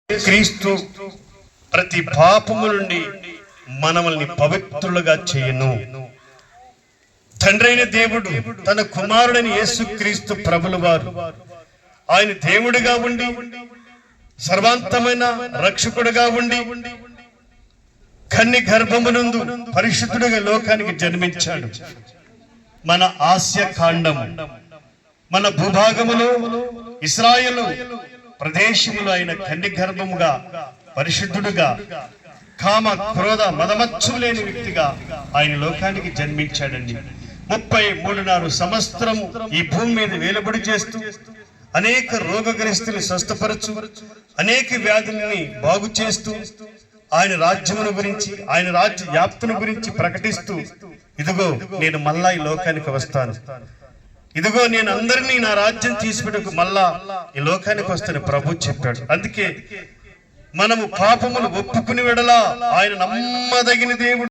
క్రీస్తు ప్రతి పాపము నుండి మనల్ని పవిత్రులుగా చేయను. తండ్రి అయిన దేవుడు తన కుమారుడైన యేసుక్రీస్తు ప్రభుల వారు ఆయన దేవుడిగా ఉండి సర్వాంతమైన రక్షకుడిగా ఉండి కన్ని గర్భమునందు పరిశుద్ధుడిగా లోకానికి జన్మించాడు. మన ఆసియా ఖండం, మన భూభాగములో ఇశ్రాయేలు ప్రదేశములో ఆయన కన్ని గర్భముగా పరిశుద్ధుడుగా కామ క్రోధ మదమచ్చు లేని వ్యక్తిగా ఆయన లోకానికి జన్మించాడండి. 33 సంవత్సరం ఈ భూమి మీద వేలుబడి చేస్తూ అనేక రోగగ్రస్తులు స్వస్థపరచు, అనేక వ్యాధుల్ని బాగు చేస్తూ ఆయన రాజ్యమును గురించి, ఆయన రాజ్య వ్యాప్తిని గురించి ప్రకటిస్తూ, ఇదిగో నేను మళ్ళా ఈ లోకానికి వస్తాను, ఇదిగో నేను అందరినీ నా రాజ్యం తీసుకుని మళ్ళా ఈ లోకానికి వస్తాను ప్రభు చెప్పాడు. అందుకే మనము పాపములు ఒప్పుకుని వెడలా ఆయన నమ్మదగిన దేవుడు.